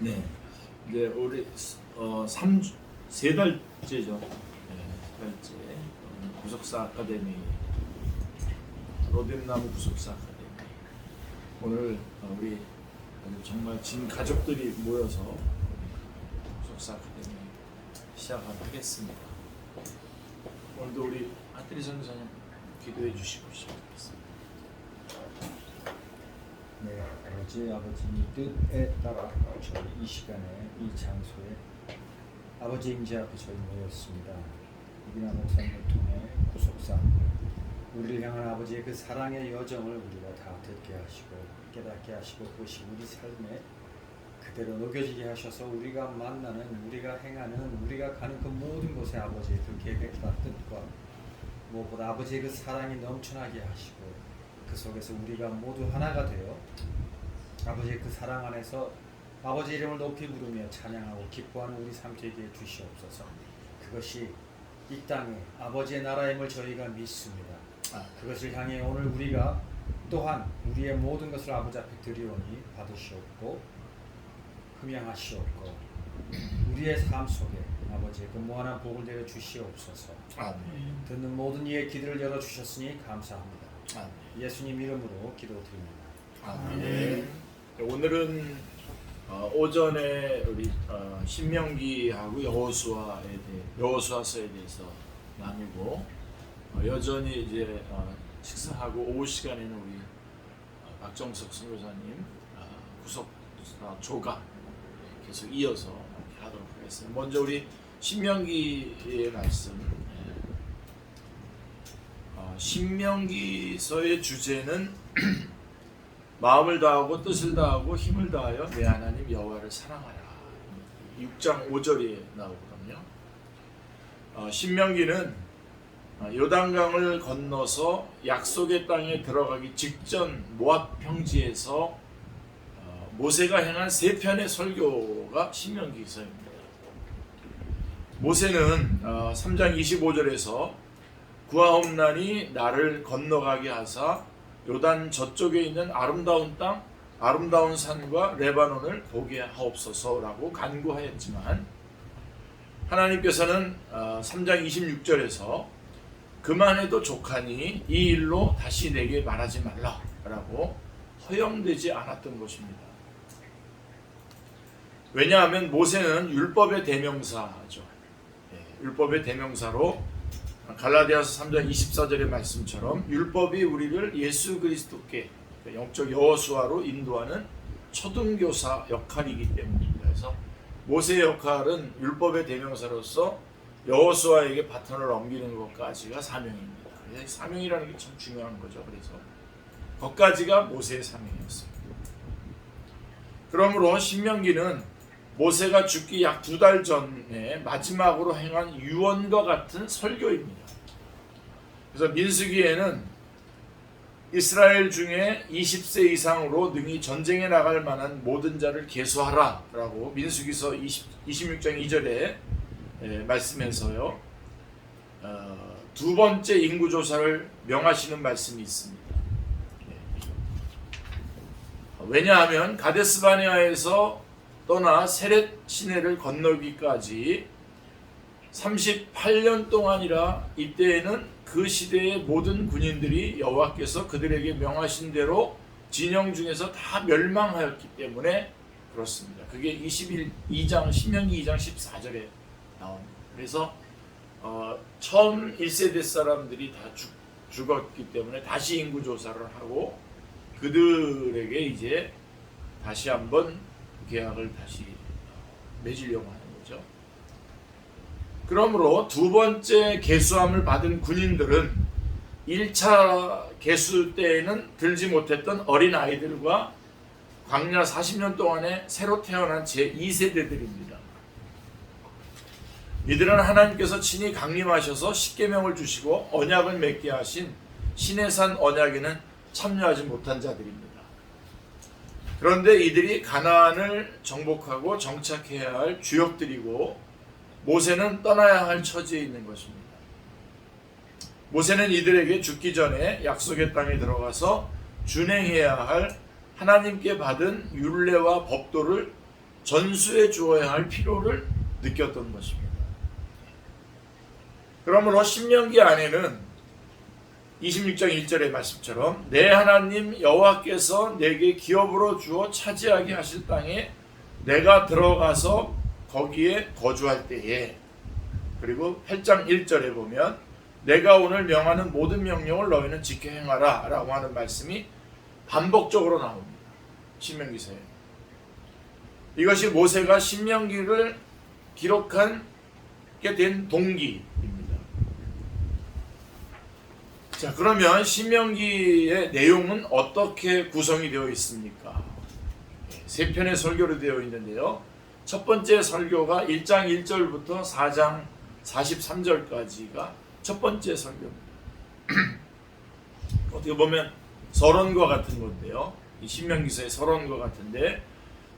네, 이제 우리 세 달째죠. 네, 세 달째 구속사 아카데미, 로뎀나무 구속사 아카데미. 오늘 우리 정말 진 가족들이 모여서 구속사 아카데미 시작하겠습니다. 오늘도 우리 한태리 선교사님 기도해 주시고 시작하겠습니다. 네, 아버지의 뜻에 따라 저희 이 시간에 이 장소에 아버지 임재 앞에 저희 모였습니다. 이기나 목사님을 통해 구속사, 우리를 향한 아버지의 그 사랑의 여정을 우리가 다 듣게 하시고 깨닫게 하시고 그것이 우리 삶에 그대로 녹여지게 하셔서 우리가 만나는, 우리가 행하는, 우리가 가는 그 모든 곳에 아버지의 그 계획과 뜻과 무엇보다 아버지의 그 사랑이 넘쳐나게 하시고 그 속에서 우리가 모두 하나가 되어 아버지의 그 사랑 안에서 아버지 이름을 높이 부르며 찬양하고 기뻐하는 우리 삶 되게 주시옵소서. 그것이 이 땅에 아버지의 나라임을 저희가 믿습니다. 그것을 향해 오늘 우리가 또한 우리의 모든 것을 아버지 앞에 드리오니 받으시옵고 흠양하시옵고 우리의 삶 속에 아버지의 그 무한한 복을 내려 주시옵소서. 아멘. 듣는 모든 이의 기도를 열어 주셨으니 감사합니다. 아멘. 예수님 이름으로 기도드립니다. 아멘. 오늘은 오전에 우리 신명기하고 여호수아서에 대해서 나누고 여전히 이제 식사하고 오후 시간에는 우리 박정석 선교사님 구속 조가 계속 이어서 하도록 하겠습니다. 먼저 우리 신명기의 말씀. 신명기서의 주제는 마음을 다하고 뜻을 다하고 힘을 다하여 내 하나님 여호와를 사랑하라. 6장 5절에 나오거든요. 신명기는 요단강을 건너서 약속의 땅에 들어가기 직전 모압 평지에서 모세가 행한 세 편의 설교가 신명기서입니다. 모세는 3장 25절에서 구하옵나니 나를 건너가게 하사 요단 저쪽에 있는 아름다운 땅, 아름다운 산과 레바논을 보게 하옵소서라고 간구하였지만 하나님께서는 3장 26절에서 그만해도 족하니 이 일로 다시 내게 말하지 말라라고 허용되지 않았던 것입니다. 왜냐하면 모세는 율법의 대명사죠. 율법의 대명사로 갈라디아서 3장 24절의 말씀처럼 율법이 우리를 예수 그리스도께 영적 여호수아로 인도하는 초등교사 역할이기 때문입니다. 그래서 모세의 역할은 율법의 대명사로서 여호수아에게 바톤을 넘기는 것까지가 사명입니다. 사명이라는 게 참 중요한 거죠. 그래서 거기까지가 모세의 사명이었습니다. 그러므로 신명기는 모세가 죽기 약 2달 전에 마지막으로 행한 유언과 같은 설교입니다. 그래서 민수기에는 이스라엘 중에 20세 이상으로 능히 전쟁에 나갈 만한 모든 자를 계수하라 라고 민수기서 26장 2절에 말씀에서요, 두 번째 인구조사를 명하시는 말씀이 있습니다. 왜냐하면 가데스바네아에서 떠나 세렛 시내를 건너기까지 38년 동안이라 이때에는 그 시대의 모든 군인들이 여호와께서 그들에게 명하신 대로 진영 중에서 다 멸망하였기 때문에 그렇습니다. 그게 22장 신명기 2장 14절에 나옵니다. 그래서 처음 1세대 사람들이 다 죽었기 때문에 다시 인구조사를 하고 그들에게 이제 다시 한번 계약을 다시 맺으려고 하는 거죠. 그러므로 두 번째 계수함을 받은 군인들은 1차 계수 때에는 들지 못했던 어린 아이들과 광야 40년 동안에 새로 태어난 제2세대들입니다. 이들은 하나님께서 친히 강림하셔서 십계명을 주시고 언약을 맺게 하신 시내산 언약에는 참여하지 못한 자들입니다. 그런데 이들이 가나안을 정복하고 정착해야 할 주역들이고 모세는 떠나야 할 처지에 있는 것입니다. 모세는 이들에게 죽기 전에 약속의 땅에 들어가서 준행해야 할 하나님께 받은 율례와 법도를 전수해 주어야 할 필요를 느꼈던 것입니다. 그러므로 신명기 안에는 26장 1절의 말씀처럼 내 하나님 여호와께서 내게 기업으로 주어 차지하게 하실 땅에 내가 들어가서 거기에 거주할 때에, 그리고 8장 1절에 보면 내가 오늘 명하는 모든 명령을 너희는 지켜 행하라 라고 하는 말씀이 반복적으로 나옵니다. 신명기서에. 이것이 모세가 신명기를 기록하게 된 동기입니다. 자, 그러면 신명기의 내용은 어떻게 구성이 되어 있습니까? 세 편의 설교로 되어 있는데요. 첫 번째 설교가 1장 1절부터 4장 43절까지가 첫 번째 설교입니다. 어떻게 보면 서론과 같은 건데요. 이 신명기서의 서론과 같은데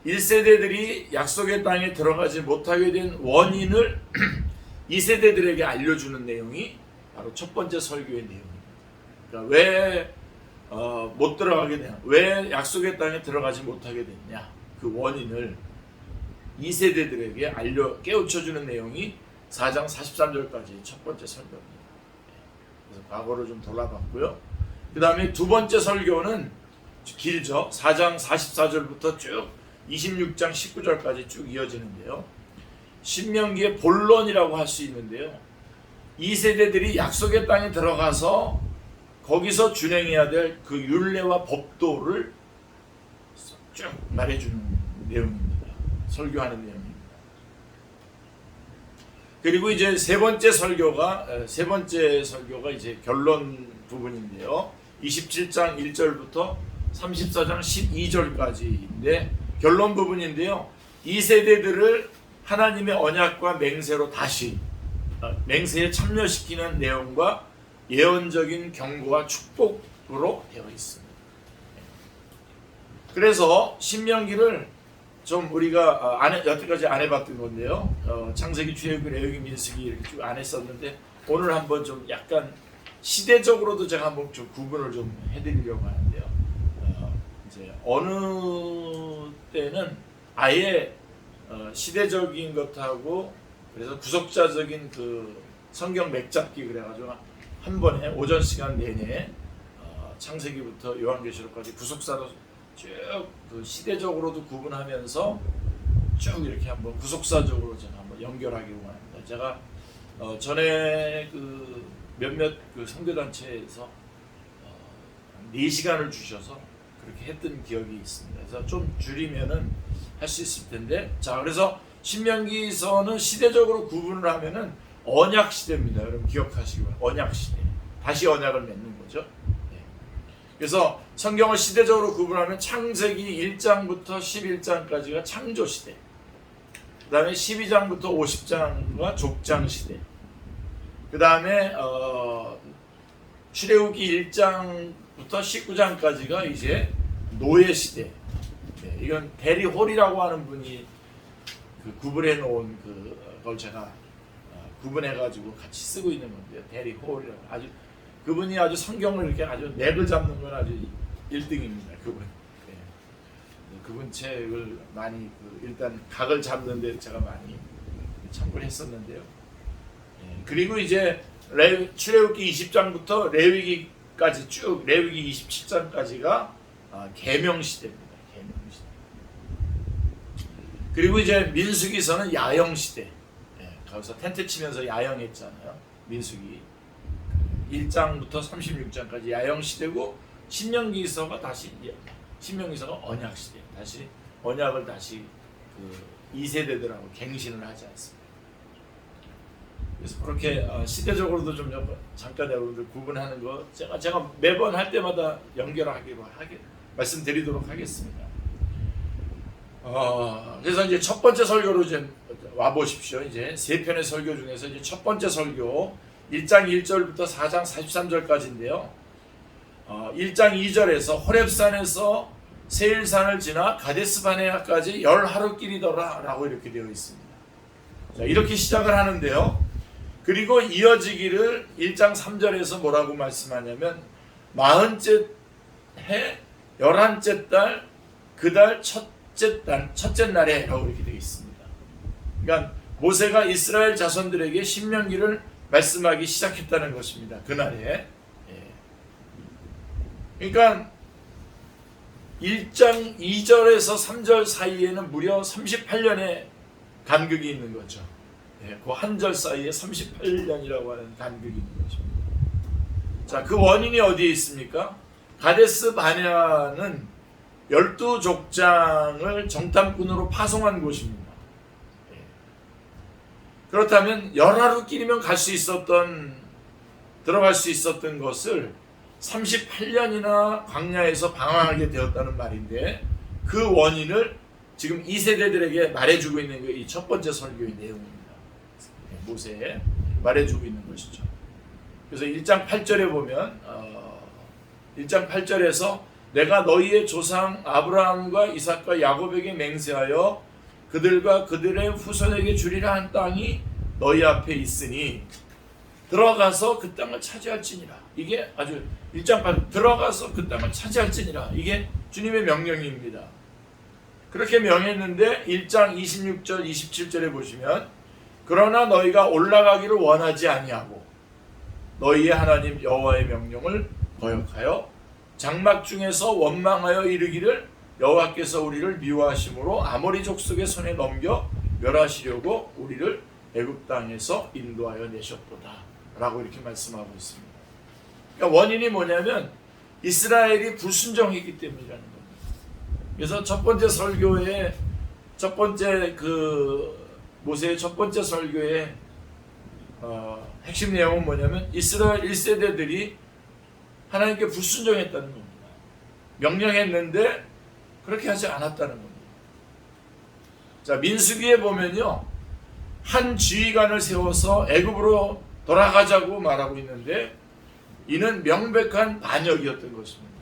1세대들이 약속의 땅에 들어가지 못하게 된 원인을 2세대들에게 알려주는 내용이 바로 첫 번째 설교의 내용입니다. 그러니까 왜 못 들어가게 되냐, 왜 약속의 땅에 들어가지 못하게 됐냐, 그 원인을 2세대들에게 깨우쳐주는 내용이 4장 43절까지 첫 번째 설교입니다. 그래서 과거를 좀 돌아봤고요. 그 다음에 두 번째 설교는 길죠. 4장 44절부터 쭉 26장 19절까지 쭉 이어지는데요. 신명기의 본론이라고 할 수 있는데요. 2세대들이 약속의 땅에 들어가서 거기서 준행해야 될 그 율례와 법도를 쭉 말해주는 내용입니다. 설교하는 내용입니다. 그리고 이제 세 번째 설교가 이제 결론 부분인데요. 27장 1절부터 34장 12절까지인데 결론 부분인데요. 이 세대들을 하나님의 언약과 맹세로 다시 맹세에 참여시키는 내용과 예언적인 경고와 축복으로 되어 있습니다. 그래서 신명기를 좀 우리가 여태까지 안 해봤던 건데요. 창세기, 출애굽기, 레위기, 민수기 이렇게 쭉 안 했었는데 오늘 한번 좀 약간 시대적으로도 제가 한번 좀 구분을 좀 해드리려고 하는데요. 이제 어느 때는 아예 시대적인 것하고 그래서 구속자적인 그 성경 맥잡기 그래가지고 한 번에 오전 시간 내내 창세기부터 요한계시록까지 구속사로 쭉 그 시대적으로도 구분하면서 쭉 이렇게 한번 구속사적으로 제가 한번 연결하기 원합니다. 제가 전에 그 몇몇 그 선교단체에서 4시간을 주셔서 그렇게 했던 기억이 있습니다. 그래서 좀 줄이면은 할 수 있을 텐데, 자, 그래서 신명기서는 시대적으로 구분을 하면은 언약 시대입니다. 여러분 기억하시기 바랍니다. 언약 시대. 다시 언약을 맺는 거죠. 네. 그래서 성경을 시대적으로 구분하면 창세기 1장부터 11장까지가 창조 시대. 그다음에 12장부터 50장과 족장 시대. 그다음에 출애굽기 1장부터 19장까지가 이제 노예 시대. 네, 이건 데리 홀이라고 하는 분이 그 구분해 놓은 그걸 제가 구분해 가지고 같이 쓰고 있는 건데요. 데리 홀이라고 아주 그분이 아주 성경을 이렇게 아주 맥을 잡는 건 아주 1등입니다. 그분. 네. 그분 책을 많이 일단 각을 잡는데 제가 많이 참고를 했었는데요. 네. 그리고 이제 출애굽기 20장부터 레위기까지 쭉 레위기 27장까지가 계명 시대입니다. 계명 시대. 그리고 이제 민수기서는 야영 시대. 네. 거기서 텐트 치면서 야영했잖아요. 민수기 1장부터 36장까지 야영 시대고 신명기서가 언약 시대. 다시 언약을 다시 그 2세대들하고 갱신을 하지 않습니다. 그래서 그렇게 시대적으로도 좀 잠깐 여러분들 구분하는 거 제가 매번 할 때마다 말씀드리도록 하겠습니다. 그래서 이제 첫 번째 설교로 이제 와 보십시오. 이제 세 편의 설교 중에서 이제 첫 번째 설교 1장 1절부터 4장 43절까지인데요. 1장 2절에서 호렙산에서 세일산을 지나 가데스바네아까지 10하루길이더라 라고 이렇게 되어 있습니다. 자, 이렇게 시작을 하는데요. 그리고 이어지기를 1장 3절에서 뭐라고 말씀하냐면 40째 해 11째 달 그 달 첫째 날에 라고 이렇게 되어 있습니다. 그러니까 모세가 이스라엘 자손들에게 신명기를 말씀하기 시작했다는 것입니다. 그날에. 그러니까 1장 2절에서 3절 사이에는 무려 38년의 간극이 있는 거죠. 그 한 절 사이에 38년이라고 하는 간극이 있는 거죠. 자, 그 원인이 어디에 있습니까? 가데스 바네아는 12족장을 정탐꾼으로 파송한 곳입니다. 그렇다면 열하루길이면 들어갈 수 있었던 것을 38년이나 광야에서 방황하게 되었다는 말인데, 그 원인을 지금 2세대들에게 말해주고 있는 게 이 첫 번째 설교의 내용입니다. 모세에 말해주고 있는 것이죠. 그래서 1장 8절에 보면 1장 8절에서 내가 너희의 조상 아브라함과 이삭과 야곱에게 맹세하여 그들과 그들의 후손에게 주리라 한 땅이 너희 앞에 있으니 들어가서 그 땅을 차지할지니라. 이게 아주 1장 8절 들어가서 그 땅을 차지할지니라. 이게 주님의 명령입니다. 그렇게 명했는데 1장 26절 27절에 보시면 그러나 너희가 올라가기를 원하지 아니하고 너희의 하나님 여호와의 명령을 거역하여 장막 중에서 원망하여 이르기를 여호와께서 우리를 미워하심으로 아모리 족속의 손에 넘겨 멸하시려고 우리를 애굽 땅에서 인도하여 내셨도다 라고 이렇게 말씀하고 있습니다. 그러니까 원인이 뭐냐면 이스라엘이 불순종했기 때문이라는 겁니다. 그래서 첫 번째 설교의 모세의 첫 번째 설교의 핵심 내용은 뭐냐면 이스라엘 1세대들이 하나님께 불순종했다는 겁니다. 명령했는데 그렇게 하지 않았다는 겁니다. 자, 민수기에 보면요, 한 지휘관을 세워서 애굽으로 돌아가자고 말하고 있는데 이는 명백한 반역이었던 것입니다.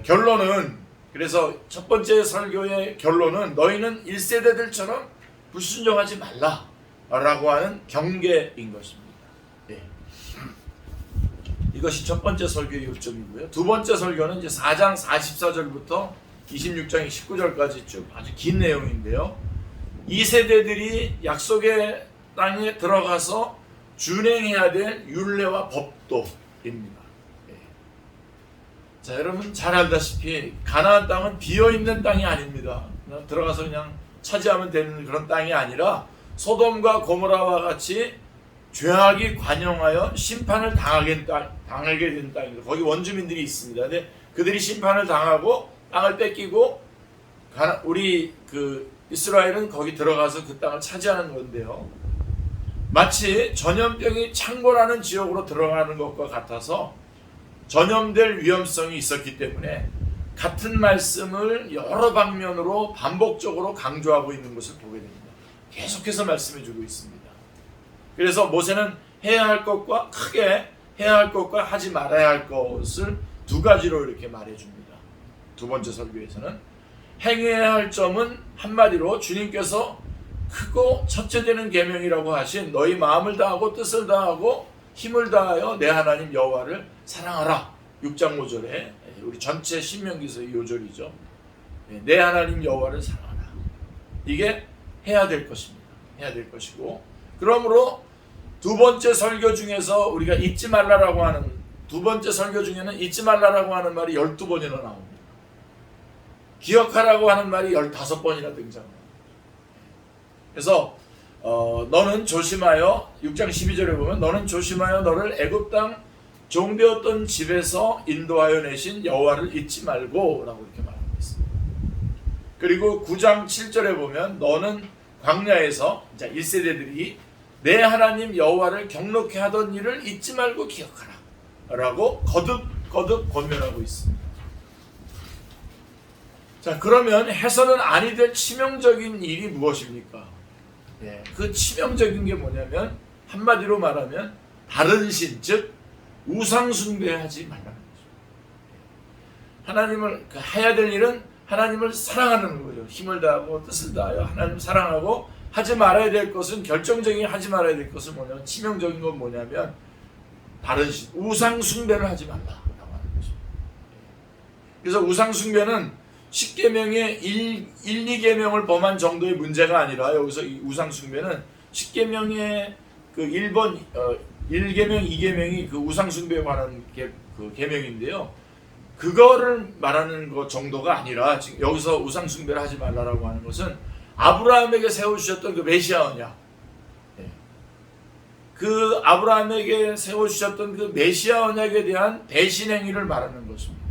결론은, 그래서 첫 번째 설교의 결론은 너희는 1세대들처럼 불순종하지 말라라고 하는 경계인 것입니다. 이것이 첫 번째 설교의 요점이고요. 두 번째 설교는 이제 4장 44절부터 26장 19절까지 쭉 아주 긴 내용인데요. 이 세대들이 약속의 땅에 들어가서 준행해야 될 율례와 법도입니다. 자, 여러분 잘 알다시피 가나안 땅은 비어있는 땅이 아닙니다. 그냥 들어가서 그냥 차지하면 되는 그런 땅이 아니라 소돔과 고모라와 같이 죄악이 관영하여 심판을 당하게 된 땅입니다. 거기 원주민들이 있습니다. 근데 그들이 심판을 당하고 땅을 뺏기고 우리 이스라엘은 거기 들어가서 그 땅을 차지하는 건데요. 마치 전염병이 창궐하는 지역으로 들어가는 것과 같아서 전염될 위험성이 있었기 때문에 같은 말씀을 여러 방면으로 반복적으로 강조하고 있는 것을 보게 됩니다. 계속해서 말씀해주고 있습니다. 그래서 모세는 해야 할 것과 크게 해야 할 것과 하지 말아야 할 것을 두 가지로 이렇게 말해줍니다. 두 번째 설교에서는 행해야 할 점은 한마디로 주님께서 크고 첫째 되는 계명이라고 하신 너희 마음을 다하고 뜻을 다하고 힘을 다하여 내 하나님 여호와를 사랑하라. 6장 5절에 우리 전체 신명기서의 요절이죠. 내 하나님 여호와를 사랑하라. 이게 해야 될 것입니다. 해야 될 것이고, 그러므로 두 번째 설교 중에서 우리가 잊지 말라라고 하는 두 번째 설교 중에는 잊지 말라라고 하는 말이 12번이나 나옵니다. 기억하라고 하는 말이 15번이나 등장합니다. 그래서 너는 조심하여 6장 12절에 보면 너는 조심하여 너를 애굽 땅 종되었던 집에서 인도하여 내신 여호와를 잊지 말고 라고 이렇게 말하고 있습니다. 그리고 9장 7절에 보면 너는 광야에서 1세대들이 내 하나님 여호와를 경록케 하던 일을 잊지 말고 기억하라 라고 거듭 권면하고 있습니다. 자, 그러면 해서는 아니 될 치명적인 일이 무엇입니까? 그 치명적인 게 뭐냐면 한마디로 말하면 다른 신, 즉 우상 숭배하지 말라는 거죠. 하나님을 해야 될 일은 하나님을 사랑하는 거죠. 힘을 다하고 뜻을 다하여 하나님을 사랑하고, 하지 말아야 될 것은, 결정적인 하지 말아야 될 것은 뭐냐면, 치명적인 건 뭐냐면 다른 신, 우상 숭배를 하지 말라라고 하는 거죠. 그래서 우상 숭배는 십계명의 1, 2계명을 범한 정도의 문제가 아니라 여기서 이 우상 숭배는 십계명의 그 1번 1계명, 2계명이 그 우상 숭배에 관한 그 계명인데요. 그거를 말하는 것 정도가 아니라 지금 여기서 우상 숭배를 하지 말라라고 하는 것은 아브라함에게 세워주셨던 그 메시아 언약, 그 아브라함에게 세워주셨던 그 메시아 언약에 대한 배신 행위를 말하는 것입니다.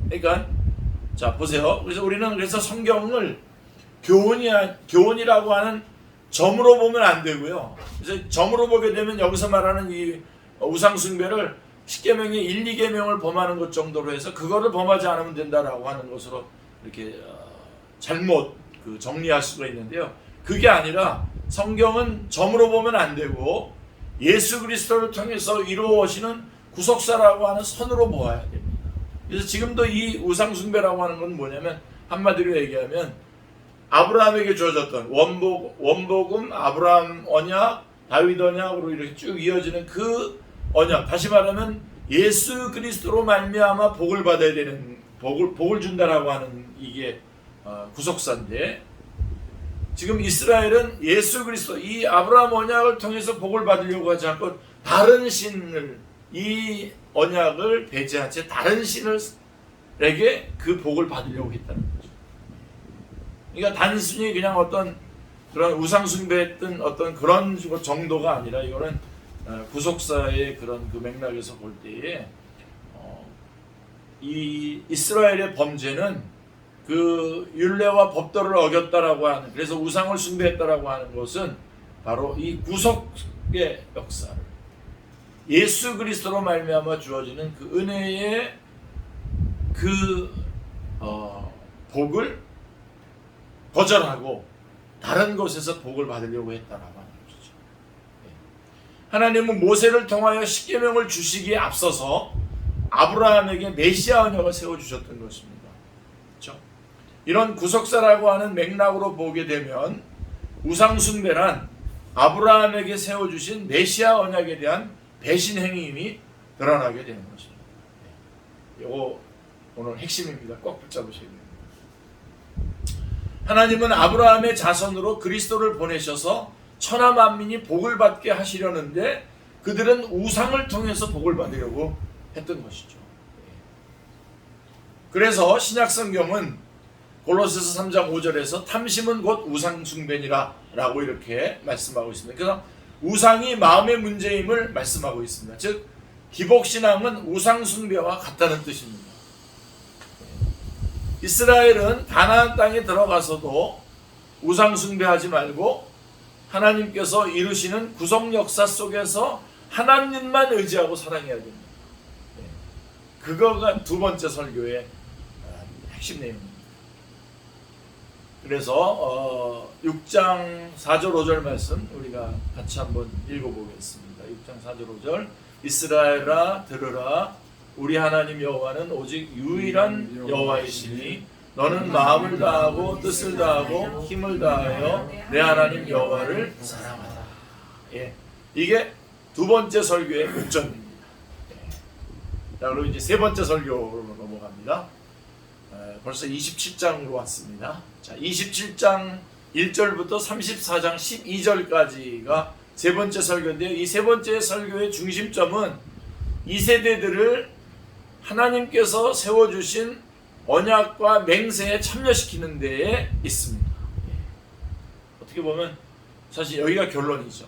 그러니까 자 보세요. 그래서 우리는 그래서 성경을 교훈이라고 하는 점으로 보면 안 되고요. 그래서 점으로 보게 되면 여기서 말하는 이 우상 숭배를 십계명의 1, 2계명을 범하는 것 정도로 해서 그거를 범하지 않으면 된다라고 하는 것으로 이렇게 잘못 정리할 수가 있는데요. 그게 아니라 성경은 점으로 보면 안 되고 예수 그리스도를 통해서 이루어지는 구속사라고 하는 선으로 보아야 됩니다. 그래서 지금도 이 우상 숭배라고 하는 건 뭐냐면 한마디로 얘기하면 아브라함에게 주어졌던 원복음, 아브라함 언약, 다윗 언약으로 이렇게 쭉 이어지는 그 언약, 다시 말하면 예수 그리스도로 말미암아 복을 받아야 되는 복을 준다라고 하는 이게 구속사인데, 지금 이스라엘은 예수 그리스도 이 아브라함 언약을 통해서 복을 받으려고 하지 않고 다른 신을, 이 언약을 배제한 채 다른 신을에게 그 복을 받으려고 했다는 거죠. 그러니까 단순히 그냥 어떤 그런 우상 숭배했던 어떤 그런 정도가 아니라 이거는 구속사의 그런 그 맥락에서 볼 때에 이 이스라엘의 범죄는 그 율례와 법도를 어겼다라고 하는, 그래서 우상을 숭배했다라고 하는 것은 바로 이 구속의 역사를 예수 그리스도로 말미암아 주어지는 그 은혜의 그 복을 거절하고 다른 곳에서 복을 받으려고 했다라고 하는 것이죠. 하나님은 모세를 통하여 십계명을 주시기에 앞서서 아브라함에게 메시아 언약을 세워주셨던 것입니다. 그렇죠? 이런 구속사라고 하는 맥락으로 보게 되면 우상 숭배란 아브라함에게 세워주신 메시아 언약에 대한 배신 행위임이 드러나게 되는 것입니다. 이거 오늘 핵심입니다. 꼭 붙잡으셔야 됩니다. 하나님은 아브라함의 자손으로 그리스도를 보내셔서 천하 만민이 복을 받게 하시려는데 그들은 우상을 통해서 복을 받으려고 했던 것이죠. 그래서 신약 성경은 골로새서 3장 5절에서 탐심은 곧 우상 숭배니라 라고 이렇게 말씀하고 있습니다. 그래서 우상이 마음의 문제임을 말씀하고 있습니다. 즉 기복신앙은 우상 숭배와 같다는 뜻입니다. 이스라엘은 가나안 땅에 들어가서도 우상 숭배하지 말고 하나님께서 이루시는 구속 역사 속에서 하나님만 의지하고 살아가야 됩니다. 그거가 두 번째 설교의 핵심 내용입니다. 그래서 6장 4절 5절 말씀 우리가 같이 한번 읽어보겠습니다. 6장 4절 5절 이스라엘아 들으라 우리 하나님 여호와는 오직 유일한 여호와이시니 너는 마음을 다하고 뜻을 다하고 힘을 다하여 내 하나님 여호와를 사랑하라. 이게 두 번째 설교의 목전입니다. 자, 그리고 이제 세 번째 설교로 넘어갑니다. 벌써 27장으로 왔습니다. 자, 27장 1절부터 34장 12절까지가 세 번째 설교인데요. 이 세 번째 설교의 중심점은 이 세대들을 하나님께서 세워주신 언약과 맹세에 참여시키는 데에 있습니다. 어떻게 보면 사실 여기가 결론이죠.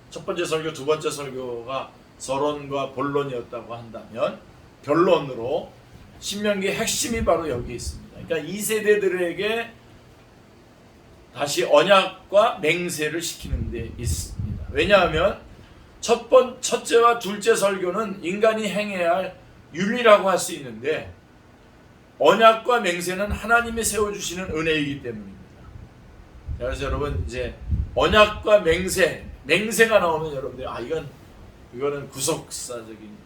첫 번째 설교, 두 번째 설교가 서론과 본론이었다고 한다면 결론으로 신명기의 핵심이 바로 여기 있습니다. 그러니까 이 세대들에게 다시 언약과 맹세를 시키는 데 있습니다. 왜냐하면 첫째와 둘째 설교는 인간이 행해야 할 윤리라고 할 수 있는데 언약과 맹세는 하나님이 세워주시는 은혜이기 때문입니다. 그래서 여러분 이제 언약과 맹세가 나오면 여러분들 이거는 구속사적인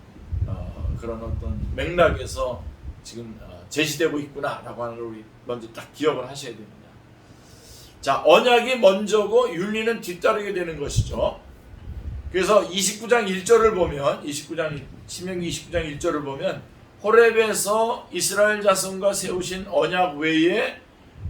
그런 어떤 맥락에서 지금 제시되고 있구나라고 하는 걸 우리 먼저 딱 기억을 하셔야 됩니다. 자, 언약이 먼저고 윤리는 뒤따르게 되는 것이죠. 그래서 29장 1절을 보면 신명기 29장 1절을 보면 호렙에서 이스라엘 자손과 세우신 언약 외에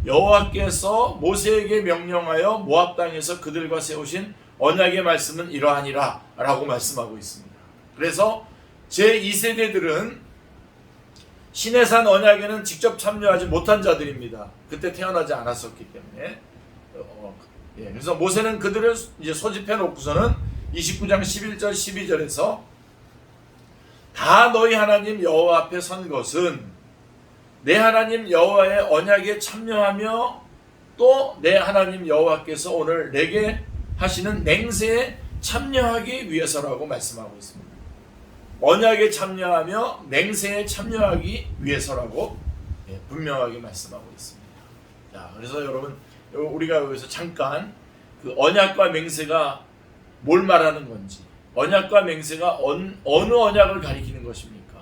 여호와께서 모세에게 명령하여 모압 땅에서 그들과 세우신 언약의 말씀은 이러하니라 라고 말씀하고 있습니다. 그래서 제2세대들은 시내산 언약에는 직접 참여하지 못한 자들입니다. 그때 태어나지 않았었기 때문에. 그래서 모세는 그들을 이제 소집해 놓고서는 29장 11절 12절에서 다 너희 하나님 여호와 앞에 선 것은 내 하나님 여호와의 언약에 참여하며 또 내 하나님 여호와께서 오늘 내게 하시는 맹세에 참여하기 위해서라고 말씀하고 있습니다. 언약에 참여하며 맹세에 참여하기 위해서라고 분명하게 말씀하고 있습니다. 자, 그래서 여러분 우리가 여기서 잠깐 그 언약과 맹세가 뭘 말하는 건지, 언약과 맹세가 어느 언약을 가리키는 것입니까?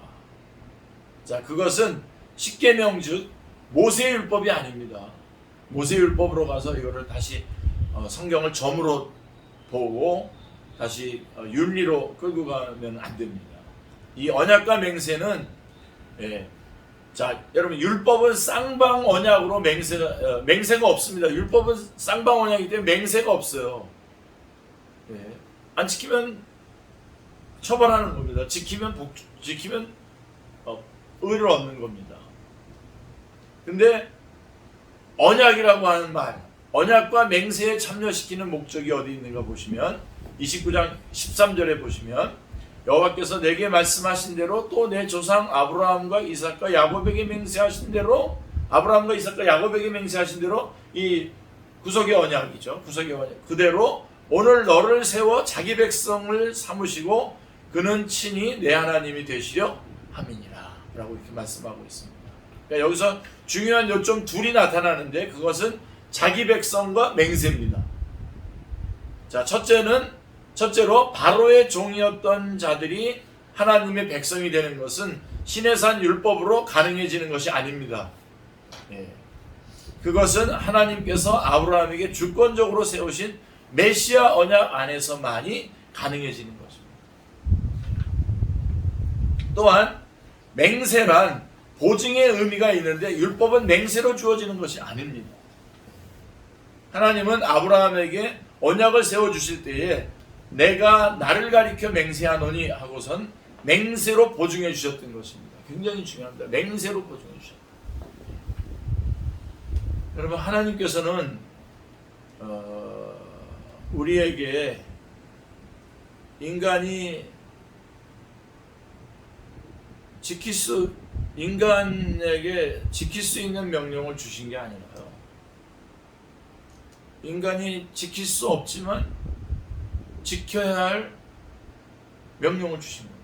자, 그것은 십계명 즉 모세율법이 아닙니다. 모세율법으로 가서 이거를 다시 성경을 점으로 보고 다시 윤리로 끌고 가면 안 됩니다. 이 언약과 맹세는 자, 여러분 율법은 쌍방 언약으로 맹세가 없습니다. 율법은 쌍방 언약이기 때문에 맹세가 없어요. 안 지키면 처벌하는 겁니다. 지키면 의를 얻는 겁니다. 근데 언약이라고 하는 말, 언약과 맹세에 참여시키는 목적이 어디 있는가 보시면 29장 13절에 보시면 여호와께서 내게 말씀하신 대로 또 내 조상 아브라함과 이삭과 야곱에게 맹세하신 대로, 아브라함과 이삭과 야곱에게 맹세하신 대로, 이 구속의 언약이죠. 구속의 언약 그대로 오늘 너를 세워 자기 백성을 삼으시고 그는 친히 내 하나님이 되시려 함이니라 라고 이렇게 말씀하고 있습니다. 그러니까 여기서 중요한 요점 둘이 나타나는데 그것은 자기 백성과 맹세입니다. 자, 첫째로 바로의 종이었던 자들이 하나님의 백성이 되는 것은 시내산 율법으로 가능해지는 것이 아닙니다. 그것은 하나님께서 아브라함에게 주권적으로 세우신 메시아 언약 안에서만이 가능해지는 것입니다. 또한 맹세란 보증의 의미가 있는데 율법은 맹세로 주어지는 것이 아닙니다. 하나님은 아브라함에게 언약을 세워주실 때에 내가 나를 가리켜 맹세하노니 하고선 맹세로 보증해 주셨던 것입니다. 굉장히 중요합니다. 맹세로 보증해 주셨다. 여러분 하나님께서는 우리에게 인간에게 지킬 수 있는 명령을 주신 게 아니라요. 인간이 지킬 수 없지만 지켜야 할 명령을 주신 거예요.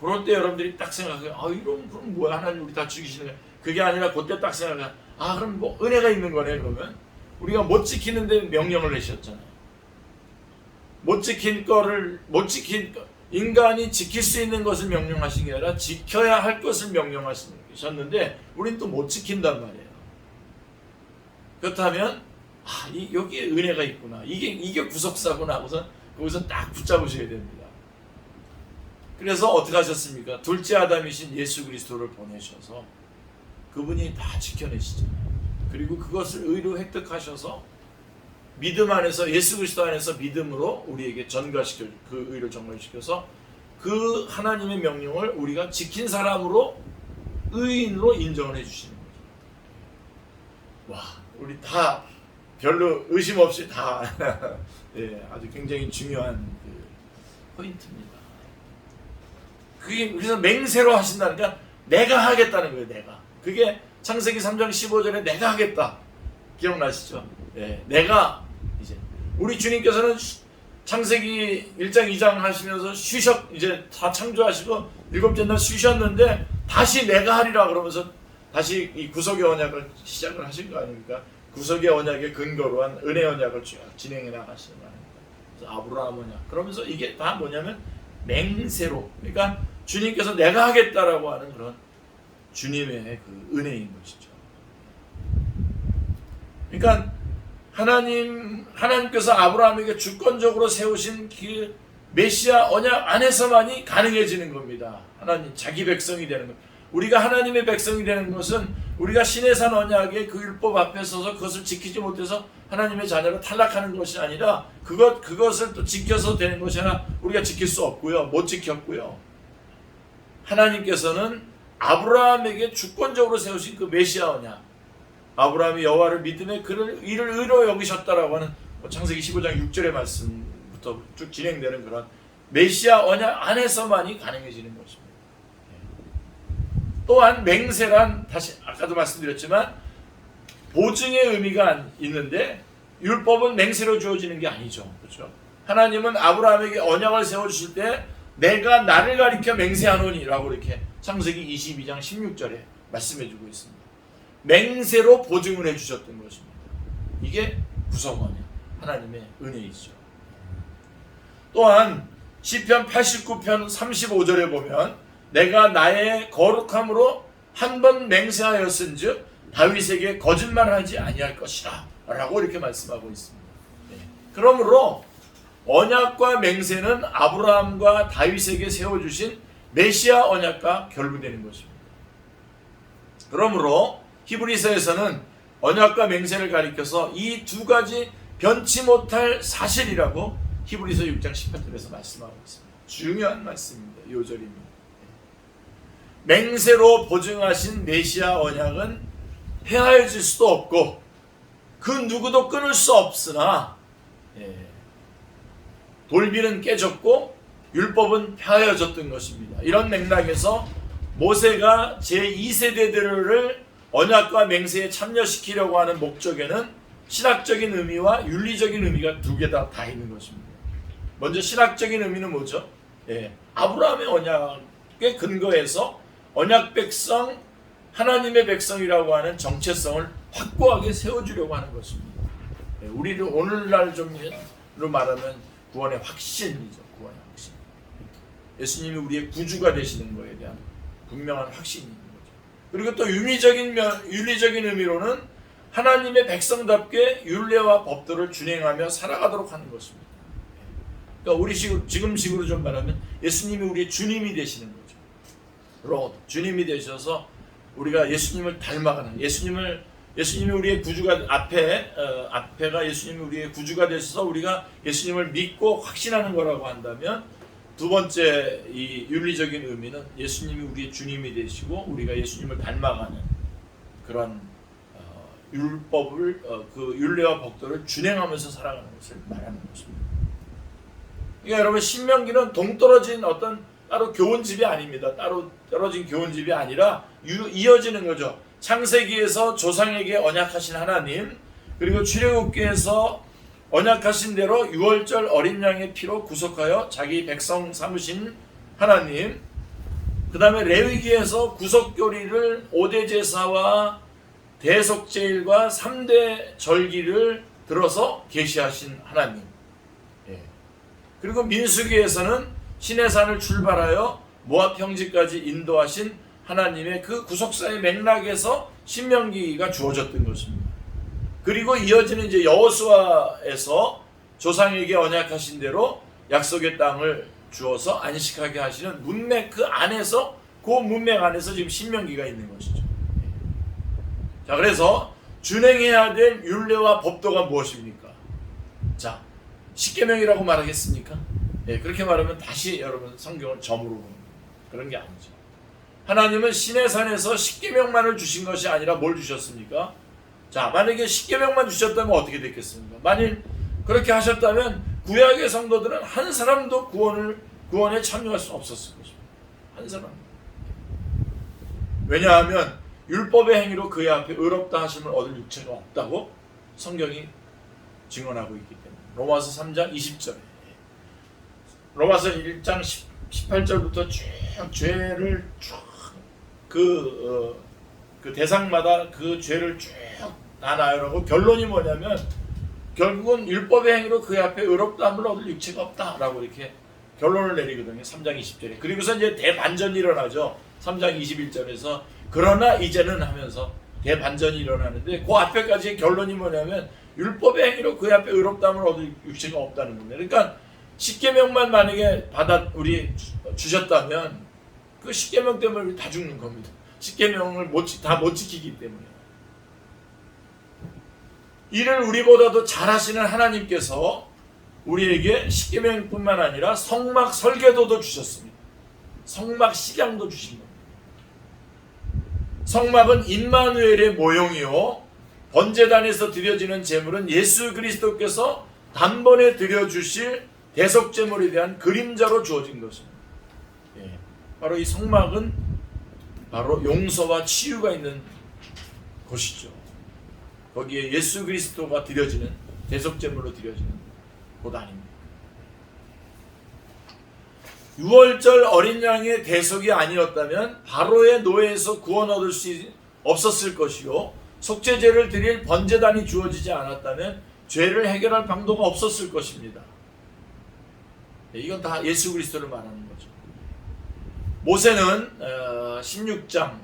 그럴 때 여러분들이 딱 생각해요. 이런 그럼 뭐야? 하나님 우리 다 죽이시는 거야. 그게 아니라 그때 딱 생각해요. 그럼 뭐 은혜가 있는 거네. 그러면 우리가 못 지키는데 명령을 내셨잖아요. 인간이 지킬 수 있는 것을 명령하신 게 아니라 지켜야 할 것을 명령하셨는데 우린 또 못 지킨단 말이에요. 그렇다면 여기에 은혜가 있구나. 이게 구속사구나 하고서 거기서 딱 붙잡으셔야 됩니다. 그래서 어떻게 하셨습니까? 둘째 아담이신 예수 그리스도를 보내셔서 그분이 다 지켜내시잖아요. 그리고 그것을 의로 획득하셔서 믿음 안에서 예수 그리스도 안에서 믿음으로 우리에게 전가시켜 그 의를 전가시켜서 그 하나님의 명령을 우리가 지킨 사람으로 의인으로 인정을 해주시는 거죠. 우리 다 별로 의심 없이 다 아주 굉장히 중요한 포인트입니다. 그래서 맹세로 하신다니까 내가 하겠다는 거예요. 그게 창세기 3장 15절에 내가 하겠다. 기억나시죠? 내가 이제 우리 주님께서는 창세기 1장 2장 하시면서 이제 다 창조하시고 일곱째 날 쉬셨는데 다시 내가 하리라 그러면서 다시 이 구속의 언약을 시작을 하신 거 아닙니까? 구속의 언약의 근거로 한 은혜 언약을 진행해 나가시는 거 아닙니까? 그래서 아브라함 언약. 그러면서 이게 다 뭐냐면 맹세로. 그러니까 주님께서 내가 하겠다라고 하는 그런 주님의 그 은혜인 것이죠. 그러니까 하나님께서 아브라함에게 주권적으로 세우신 그 메시아 언약 안에서만이 가능해지는 겁니다. 하나님 자기 백성이 되는 것. 우리가 하나님의 백성이 되는 것은 우리가 시내산 언약의 그 율법 앞에 서서 그것을 지키지 못해서 하나님의 자녀로 탈락하는 것이 아니라 그것을 또 지켜서 되는 것이 아니라 우리가 지킬 수 없고요. 못 지켰고요. 하나님께서는 아브라함에게 주권적으로 세우신 그 메시아 언약, 아브라함이 여호와를 믿음에 그를 이를 의로 여기셨다라고 하는 창세기 15장 6절의 말씀부터 쭉 진행되는 그런 메시아 언약 안에서만이 가능해지는 것입니다. 또한 맹세란, 다시 아까도 말씀드렸지만 보증의 의미가 있는데 율법은 맹세로 주어지는 게 아니죠. 그렇죠? 하나님은 아브라함에게 언약을 세워주실 때 내가 나를 가리켜 맹세하노니 라고 이렇게 창세기 22장 16절에 말씀해주고 있습니다. 맹세로 보증을 해주셨던 것입니다. 이게 구속언약, 하나님의 은혜이죠. 또한 시편 89편 35절에 보면 내가 나의 거룩함으로 한 번 맹세하였은즉 다윗에게 거짓말하지 아니할 것이라 라고 이렇게 말씀하고 있습니다. 그러므로 언약과 맹세는 아브라함과 다윗에게 세워주신 메시아 언약과 결부되는 것입니다. 그러므로 히브리서에서는 언약과 맹세를 가리켜서 이 두 가지 변치 못할 사실이라고 히브리서 6장 18절에서 말씀하고 있습니다. 중요한 말씀입니다. 요절입니다. 맹세로 보증하신 메시아 언약은 폐하여질 수도 없고 그 누구도 끊을 수 없으나 돌비는 깨졌고 율법은 폐하여졌던 것입니다. 이런 맥락에서 모세가 제2세대들을 언약과 맹세에 참여시키려고 하는 목적에는 신학적인 의미와 윤리적인 의미가 두 개 다 있는 것입니다. 먼저 신학적인 의미는 뭐죠? 아브라함의 언약에 근거해서 언약 백성, 하나님의 백성이라고 하는 정체성을 확고하게 세워주려고 하는 것입니다. 우리를 오늘날 좀로 말하면 구원의 확신이죠. 구원의 확신. 예수님이 우리의 구주가 되시는 것에 대한 분명한 확신이 있는 거죠. 그리고 또 윤리적인 의미로는 하나님의 백성답게 율례와 법도를 준행하며 살아가도록 하는 것입니다. 그러니까 우리 지금 식으로 좀 말하면 예수님이 우리의 주님이 되시는 거죠. 로드, 주님이 되셔서 우리가 예수님을 닮아가는, 예수님이 우리의 구주가 앞에가 예수님이 우리의 구주가 되셔서 우리가 예수님을 믿고 확신하는 거라고 한다면, 두 번째 이 윤리적인 의미는 예수님이 우리의 주님이 되시고 우리가 예수님을 닮아가는 그런 율법을 그 율례와 법도를 준행하면서 살아가는 것을 말하는 것입니다. 그러니까 여러분, 신명기는 동떨어진 어떤 따로 교훈집이 아닙니다. 따로 떨어진 교훈집이 아니라 이어지는 거죠. 창세기에서 조상에게 언약하신 하나님, 그리고 출애굽기에서 언약하신 대로 유월절 어린 양의 피로 구속하여 자기 백성 삼으신 하나님, 그 다음에 레위기에서 구속교리를 5대 제사와 대속제일과 3대 절기를 들어서 계시하신 하나님, 그리고 민수기에서는 시내산을 출발하여 모압 평지까지 인도하신 하나님의 그 구속사의 맥락에서 신명기가 주어졌던 것입니다. 그리고 이어지는 이제 여호수아에서 조상에게 언약하신 대로 약속의 땅을 주어서 안식하게 하시는 문맥, 그 안에서, 그 문맥 안에서 지금 신명기가 있는 것이죠. 자, 그래서 준행해야 될 율례와 법도가 무엇입니까? 자, 십계명이라고 말하겠습니까? 그렇게 말하면 다시 여러분 성경을 점으로 보는 그런 게 아니죠. 하나님은 시내산에서 십계명만을 주신 것이 아니라 뭘 주셨습니까? 자, 만약에 십계명만 주셨다면 어떻게 됐겠습니까? 만일 그렇게 하셨다면 구약의 성도들은 한 사람도 구원에 참여할 수 없었을 것입니다. 한 사람. 왜냐하면 율법의 행위로 그의 앞에 의롭다 하심을 얻을 육체가 없다고 성경이 증언하고 있기 때문에. 로마서 3장 20절에, 로마서 1장 18절부터 쭉 죄를 그 대상마다 그 죄를 쭉 다 나열하고 결론이 뭐냐면 결국은 율법의 행위로 그의 앞에 의롭다함을 얻을 육체가 없다라고 이렇게 결론을 내리거든요. 3장 20절에. 그리고서 이제 대반전이 일어나죠. 3장 21절에서 그러나 이제는 하면서 대반전이 일어나는데, 그 앞에까지의 결론이 뭐냐면 율법의 행위로 그의 앞에 의롭다함을 얻을 육체가 없다는 겁니다. 그러니까 십계명만 만약에 주셨다면 그 십계명 때문에 우리 다 죽는 겁니다. 십계명을 다 못 지키기 때문에. 이를 우리보다도 잘하시는 하나님께서 우리에게 십계명뿐만 아니라 성막 설계도도 주셨습니다. 성막 식양도 주신 겁니다. 성막은 임마누엘의 모형이요, 번제단에서 드려지는 제물은 예수 그리스도께서 단번에 드려주실 대속제물에 대한 그림자로 주어진 것입니다. 예, 바로 이 성막은 바로 용서와 치유가 있는 곳이죠. 거기에 예수 그리스도가 드려지는, 대속제물로 드려지는 곳 아닙니까? 유월절 어린 양의 대속이 아니었다면 바로의 노예에서 구원 얻을 수 없었을 것이요, 속죄제를 드릴 번제단이 주어지지 않았다면 죄를 해결할 방도가 없었을 것입니다. 이건 다 예수 그리스도를 말하는 거죠. 모세는 16장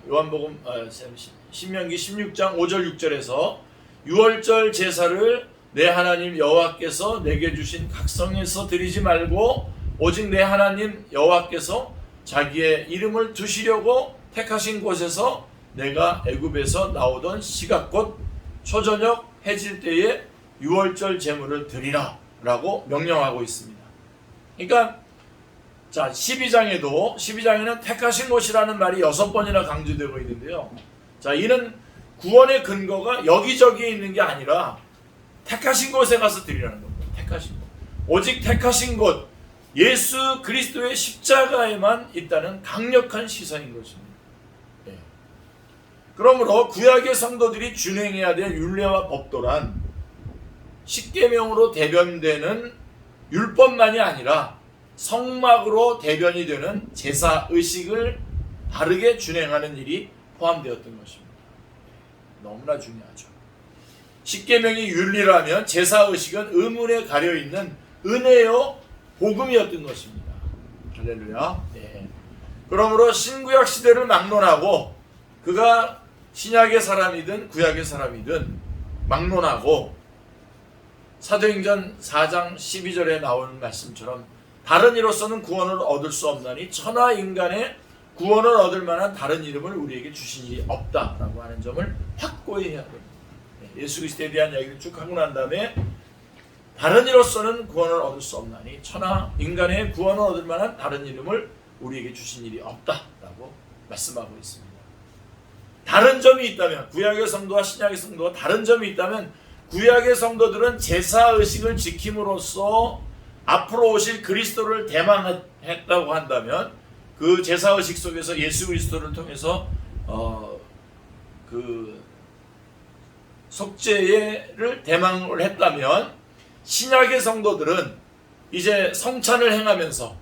신명기 16장 5절 6절에서 유월절 제사를 내 하나님 여호와께서 내게 주신 각성에서 드리지 말고 오직 내 하나님 여호와께서 자기의 이름을 두시려고 택하신 곳에서 내가 애굽에서 나오던 시각 곧 초저녁 해질 때에 유월절 제물을 드리라 라고 명령하고 있습니다. 그러니까 12장에는 택하신 곳이라는 말이 6번이나 강조되고 있는데요. 자, 이는 구원의 근거가 여기저기에 있는 게 아니라 택하신 곳에 가서 드리라는 겁니다. 택하신 곳. 오직 택하신 곳, 예수 그리스도의 십자가에만 있다는 강력한 시선인 것입니다. 네. 그러므로 구약의 성도들이 준행해야 될 율례와 법도란 십계명으로 대변되는 율법만이 아니라 성막으로 대변이 되는 제사의식을 바르게 준행하는 일이 포함되었던 것입니다. 너무나 중요하죠. 십계명이 율리라면 제사의식은 의문에 가려있는 은혜요 복음이었던 것입니다. 할렐루야. 네. 그러므로 신구약 시대를 막론하고, 그가 신약의 사람이든 구약의 사람이든 막론하고, 사도행전 4장 12절에 나오는 말씀처럼 다른 이로서는 구원을 얻을 수 없나니 천하 인간의 구원을 얻을 만한 다른 이름을 우리에게 주신 일이 없다라고 하는 점을 확고히 해야 됩니다. 예수 그리스도에 대한 이야기를 쭉 하고 난 다음에 다른 이로서는 구원을 얻을 수 없나니 천하 인간의 구원을 얻을 만한 다른 이름을 우리에게 주신 일이 없다라고 말씀하고 있습니다. 다른 점이 있다면, 구약의 성도와 신약의 성도가 다른 점이 있다면, 구약의 성도들은 제사의식을 지킴으로써 앞으로 오실 그리스도를 대망했다고 한다면, 그 제사의식 속에서 예수 그리스도를 통해서 그 속죄를 대망을 했다면, 신약의 성도들은 이제 성찬을 행하면서,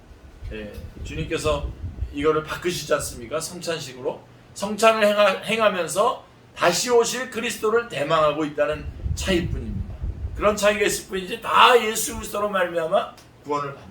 주님께서 이거를 바꾸시지 않습니까? 성찬식으로 성찬을 행하면서 다시 오실 그리스도를 대망하고 있다는 차이뿐입니다. 그런 차이가 있을 뿐이지 다 예수 그리스도로 말미암아 구원을 받는.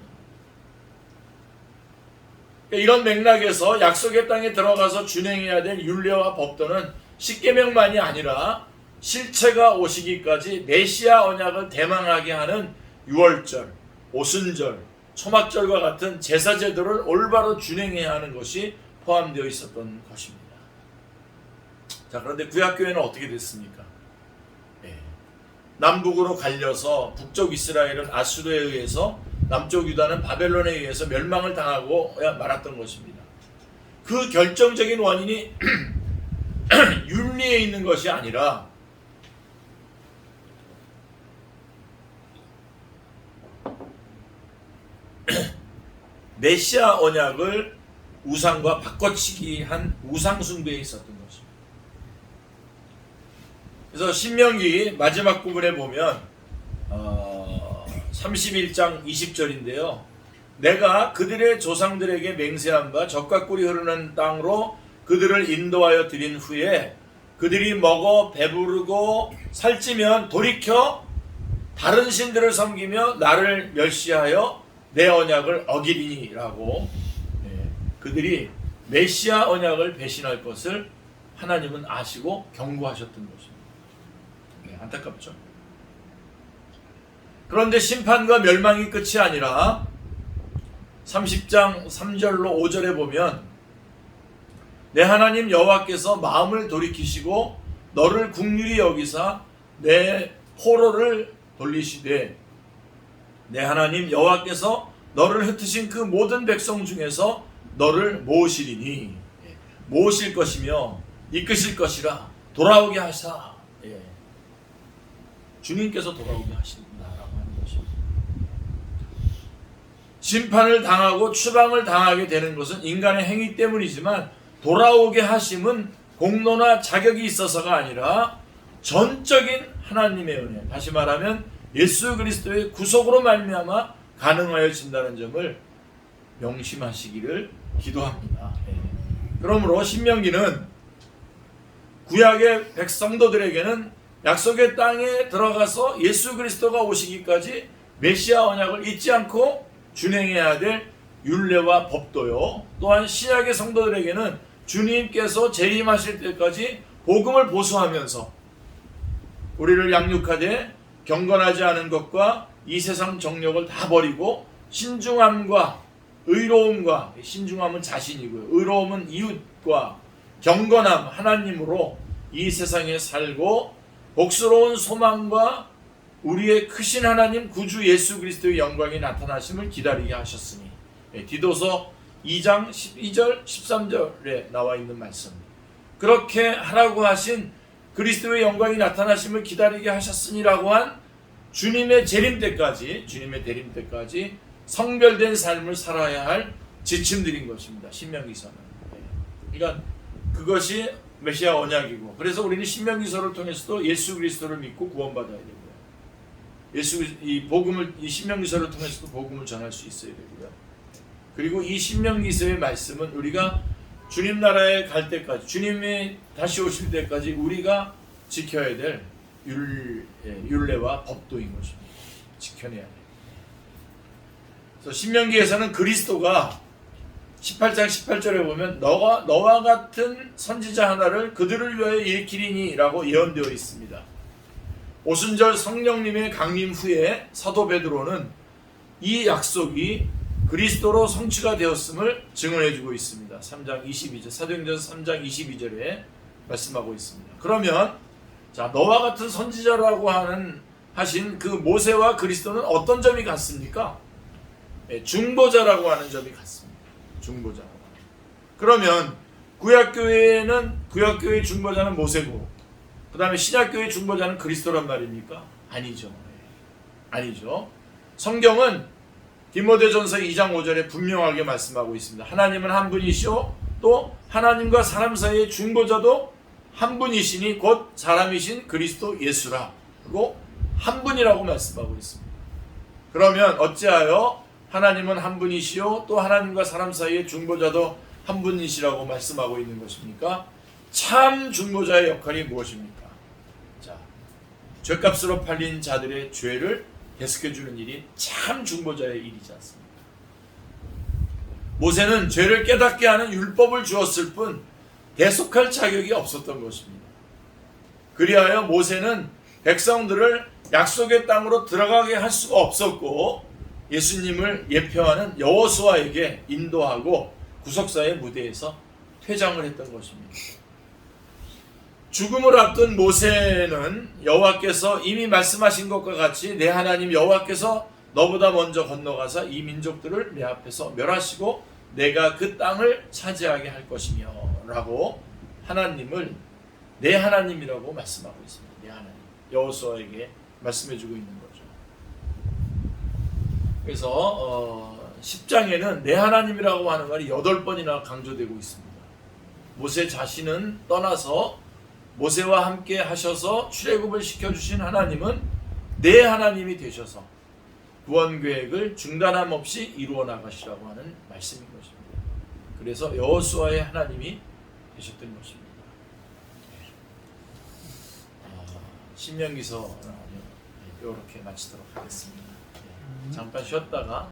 이런 맥락에서 약속의 땅에 들어가서 준행해야 될 율례와 법도는 십계명만이 아니라 실체가 오시기까지 메시아 언약을 대망하게 하는 유월절, 오순절, 초막절과 같은 제사 제도를 올바로 준행해야 하는 것이 포함되어 있었던 것입니다. 자, 그런데 구약교회는 어떻게 됐습니까? 남북으로 갈려서 북쪽 이스라엘은 아수르에 의해서, 남쪽 유다는 바벨론에 의해서 멸망을 당하고 말았던 것입니다. 그 결정적인 원인이 율리에 있는 것이 아니라 메시아 언약을 우상과 바꿔치기 한 우상 숭배에 있었던 것입니다. 그래서 신명기 마지막 부분에 보면 31장 20절인데요. 내가 그들의 조상들에게 맹세한 바 젖과 꿀이 흐르는 땅으로 그들을 인도하여 드린 후에 그들이 먹어 배부르고 살찌면 돌이켜 다른 신들을 섬기며 나를 멸시하여 내 언약을 어기리니라고, 그들이 메시아 언약을 배신할 것을 하나님은 아시고 경고하셨던 것입니다. 안타깝죠. 그런데 심판과 멸망이 끝이 아니라 30장 3절로 5절에 보면 내 하나님 여호와께서 마음을 돌이키시고 너를 긍휼히 여기사 내 포로를 돌리시되 내 하나님 여호와께서 너를 흩으신 그 모든 백성 중에서 너를 모으시리니 모으실 것이며 이끄실 것이라 돌아오게 하사. 주님께서 돌아오게 하신다라고 하는 것입니다. 심판을 당하고 추방을 당하게 되는 것은 인간의 행위 때문이지만 돌아오게 하심은 공로나 자격이 있어서가 아니라 전적인 하나님의 은혜, 다시 말하면 예수 그리스도의 구속으로 말미암아 가능하여진다는 점을 명심하시기를 기도합니다. 그러므로 신명기는 구약의 백성도들에게는 약속의 땅에 들어가서 예수 그리스도가 오시기까지 메시아 언약을 잊지 않고 준행해야 될 율례와 법도요. 또한 신약의 성도들에게는 주님께서 재림하실 때까지 복음을 보수하면서 우리를 양육하되 경건하지 않은 것과 이 세상 정욕을 다 버리고 신중함과 의로움과, 신중함은 자신이고요, 의로움은 이웃과 경건함 하나님으로 이 세상에 살고 복스러운 소망과 우리의 크신 하나님 구주 예수 그리스도의 영광이 나타나심을 기다리게 하셨으니, 디도서 2장 12절 13절에 나와 있는 말씀, 그렇게 하라고 하신 그리스도의 영광이 나타나심을 기다리게 하셨으니라고 한 주님의 재림 때까지, 주님의 대림 때까지 성별된 삶을 살아야 할 지침들인 것입니다. 신명기서는. 그러니까 그것이 메시아 언약이고, 그래서 우리는 신명기서를 통해서도 예수 그리스도를 믿고 구원받아야 되고요. 이 신명기서를 통해서도 복음을 전할 수 있어야 되고요. 그리고 이 신명기서의 말씀은 우리가 주님 나라에 갈 때까지, 주님이 다시 오실 때까지 우리가 지켜야 될 율례와 법도인 것입니다. 지켜내야 돼요. 그래서 신명기에서는 그리스도가 18장 18절에 보면 너와 같은 선지자 하나를 그들을 위하여 일으키리니 라고 예언되어 있습니다. 오순절 성령님의 강림 후에 사도 베드로는 이 약속이 그리스도로 성취가 되었음을 증언해주고 있습니다. 3장 22절, 사도행전 3장 22절에 말씀하고 있습니다. 그러면 자, 너와 같은 선지자라고 하신 그 모세와 그리스도는 어떤 점이 같습니까? 중보자라고 하는 점이 같습니다. 중보자라고. 그러면 구약교회의 중보자는 모세고, 그 다음에 신약교회의 중보자는 그리스도란 말입니까? 아니죠. 아니죠. 성경은 디모데전서 2장 5절에 분명하게 말씀하고 있습니다. 하나님은 한 분이시오, 또 하나님과 사람 사이의 중보자도 한 분이시니 곧 사람이신 그리스도 예수라. 그리고 한 분이라고 말씀하고 있습니다. 그러면 어찌하여 하나님은 한 분이시오, 또 하나님과 사람 사이의 중보자도 한 분이시라고 말씀하고 있는 것입니까? 참 중보자의 역할이 무엇입니까? 자, 죗값으로 팔린 자들의 죄를 대속해주는 일이 참 중보자의 일이지 않습니까? 모세는 죄를 깨닫게 하는 율법을 주었을 뿐 대속할 자격이 없었던 것입니다. 그리하여 모세는 백성들을 약속의 땅으로 들어가게 할 수가 없었고, 예수님을 예표하는 여호수아에게 인도하고 구속사의 무대에서 퇴장을 했던 것입니다. 죽음을 앞둔 모세는 여호와께서 이미 말씀하신 것과 같이 내 하나님 여호와께서 너보다 먼저 건너가사 이 민족들을 내 앞에서 멸하시고 내가 그 땅을 차지하게 할 것이며 라고 하나님을 내 하나님이라고 말씀하고 있습니다. 내 하나님, 여호수아에게 말씀해주고 있는 거죠. 그래서 10장에는 내 하나님이라고 하는 말이 8번이나 강조되고 있습니다. 모세 자신은 떠나서 모세와 함께 하셔서 출애굽을 시켜주신 하나님은 내 하나님이 되셔서 구원 계획을 중단함 없이 이루어 나가시라고 하는 말씀인 것입니다. 그래서 여호수아의 하나님이 되셨던 것입니다. 신명기서 이렇게 마치도록 하겠습니다. 잠깐 쉬었다가